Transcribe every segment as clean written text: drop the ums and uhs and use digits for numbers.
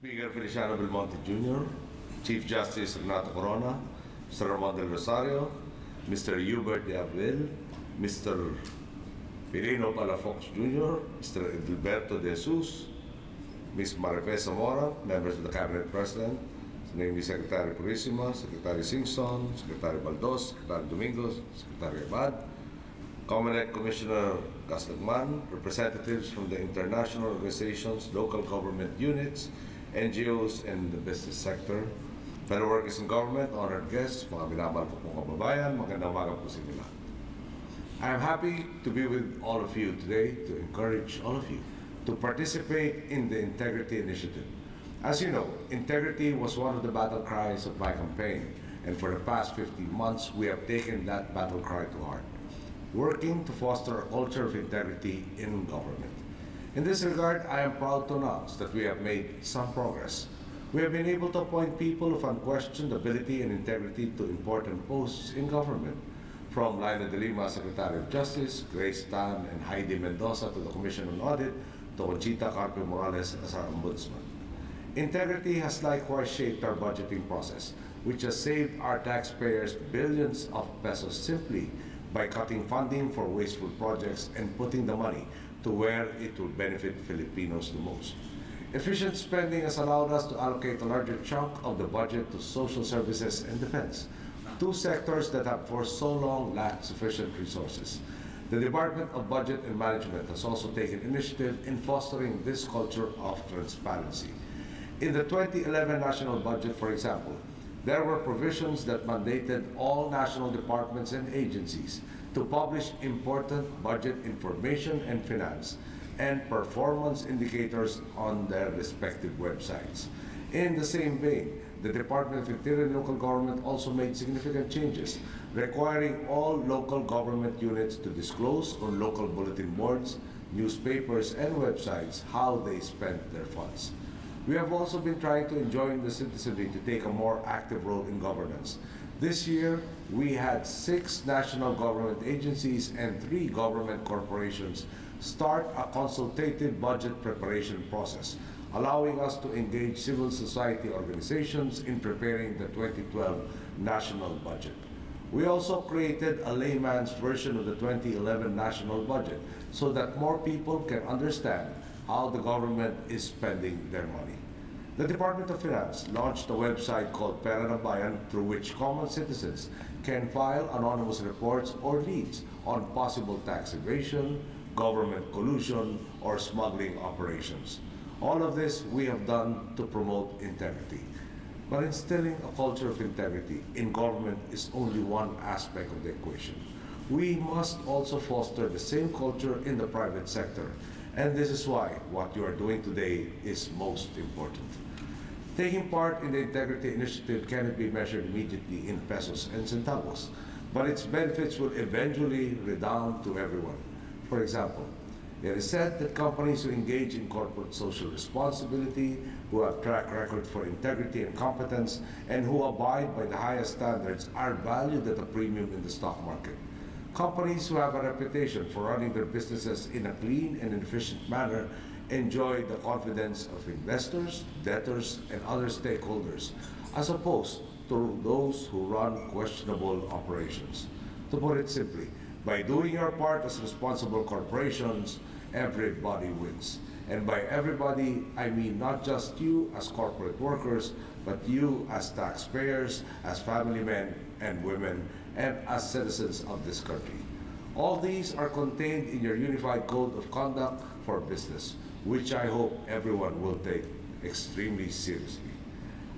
Speaker Feliciano Belmonte Jr., Chief Justice Renato Corona, Mr. Ramon del Rosario, Mr. Hubert de Abril, Mr. Pirino Palafox Jr., Mr. Edilberto de Jesus, Ms. Marife Zamora, members of the Cabinet President, namely Secretary Purisima, Secretary Singson, Secretary Baldos, Secretary Domingos, Secretary Abad, Comelec Commissioner Gastagman, representatives from the international organizations, local government units, NGOs, and the business sector, fellow workers in government, honored guests, mga minamahal ko pong kababayan, magandang umaga po sa inyo lahat. I am happy to be with all of you today to encourage all of you to participate in the Integrity Initiative. As you know, integrity was one of the battle cries of my campaign, and for the past 15 months, we have taken that battle cry to heart, working to foster a culture of integrity in government. In this regard, I am proud to announce that we have made some progress. We have been able to appoint people of unquestioned ability and integrity to important posts in government, from Laila de Lima, Secretary of Justice, Grace Tan and Heidi Mendoza to the Commission on Audit, to Conchita Carpe Morales as our Ombudsman. Integrity has likewise shaped our budgeting process, which has saved our taxpayers billions of pesos simply by cutting funding for wasteful projects and putting the money to where it will benefit Filipinos the most. Efficient spending has allowed us to allocate a larger chunk of the budget to social services and defense, two sectors that have for so long lacked sufficient resources. The Department of Budget and Management has also taken initiative in fostering this culture of transparency. In the 2011 national budget, for example, there were provisions that mandated all national departments and agencies to publish important budget information and finance and performance indicators on their respective websites. In the same vein, the Department of Interior and Local Government also made significant changes, requiring all local government units to disclose on local bulletin boards, newspapers, and websites how they spent their funds. We have also been trying to enjoin the citizenry to take a more active role in governance. This year, we had 6 national government agencies and 3 government corporations start a consultative budget preparation process, allowing us to engage civil society organizations in preparing the 2012 national budget. We also created a layman's version of the 2011 national budget so that more people can understand how the government is spending their money. The Department of Finance launched a website called Pera ng Bayan, through which common citizens can file anonymous reports or leads on possible tax evasion, government collusion, or smuggling operations. All of this we have done to promote integrity. But instilling a culture of integrity in government is only one aspect of the equation. We must also foster the same culture in the private sector, and this is why what you are doing today is most important. Taking part in the Integrity Initiative cannot be measured immediately in pesos and centavos, but its benefits will eventually redound to everyone. For example, it is said that companies who engage in corporate social responsibility, who have track records for integrity and competence, and who abide by the highest standards are valued at a premium in the stock market. Companies who have a reputation for running their businesses in a clean and efficient manner enjoy the confidence of investors, debtors, and other stakeholders, as opposed to those who run questionable operations. To put it simply, by doing your part as responsible corporations, everybody wins. And by everybody, I mean not just you as corporate workers, but you as taxpayers, as family men and women, and as citizens of this country. All these are contained in your Unified Code of Conduct for Business, which I hope everyone will take extremely seriously.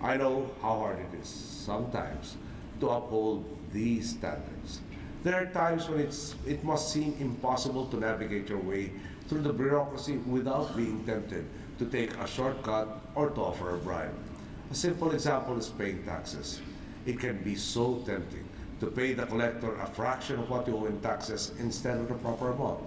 I know how hard it is sometimes to uphold these standards. There are times when it must seem impossible to navigate your way through the bureaucracy without being tempted to take a shortcut or to offer a bribe. A simple example is paying taxes. It can be so tempting to pay the collector a fraction of what you owe in taxes instead of the proper amount.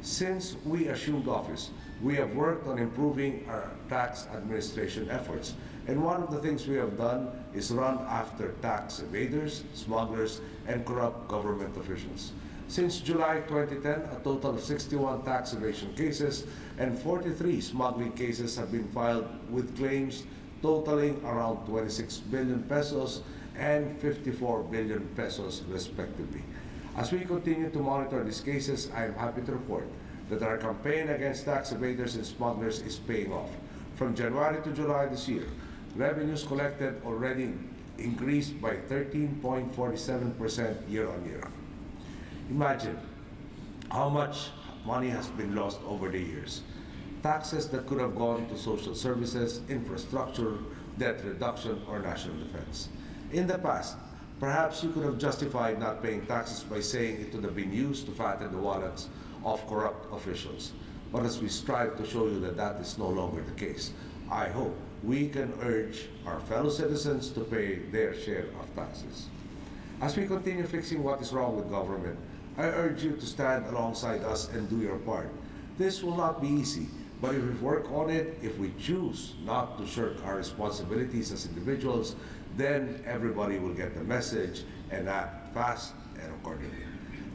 Since we assumed office, we have worked on improving our tax administration efforts, and one of the things we have done is run after tax evaders, smugglers, and corrupt government officials. Since July 2010, a total of 61 tax evasion cases and 43 smuggling cases have been filed with claims totaling around 26 billion pesos and 54 billion pesos respectively. As we continue to monitor these cases, I am happy to report that our campaign against tax evaders and smugglers is paying off. From January to July this year, revenues collected already increased by 13.47% year-on-year. Imagine how much money has been lost over the years. Taxes that could have gone to social services, infrastructure, debt reduction, or national defense. In the past, perhaps you could have justified not paying taxes by saying it would have been used to fatten the wallets of corrupt officials. But as we strive to show you that that is no longer the case, I hope we can urge our fellow citizens to pay their share of taxes. As we continue fixing what is wrong with government, I urge you to stand alongside us and do your part. This will not be easy, but if we work on it, if we choose not to shirk our responsibilities as individuals, then everybody will get the message and act fast and accordingly.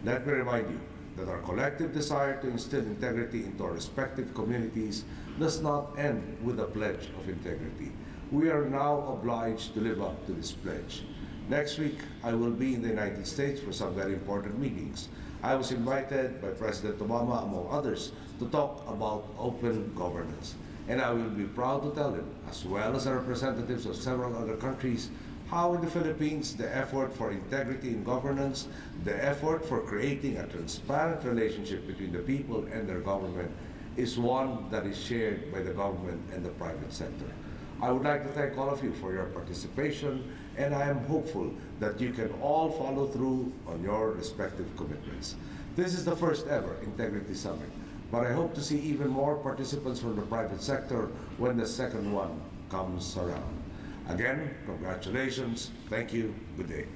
Let me remind you that our collective desire to instill integrity into our respective communities does not end with a pledge of integrity. We are now obliged to live up to this pledge. Next week, I will be in the United States for some very important meetings. I was invited by President Obama, among others, to talk about open governance. And I will be proud to tell him, as well as the representatives of several other countries, how in the Philippines the effort for integrity in governance, the effort for creating a transparent relationship between the people and their government is one that is shared by the government and the private sector. I would like to thank all of you for your participation, and I am hopeful that you can all follow through on your respective commitments. This is the first ever Integrity Summit, but I hope to see even more participants from the private sector when the second one comes around. Again, congratulations, thank you, good day.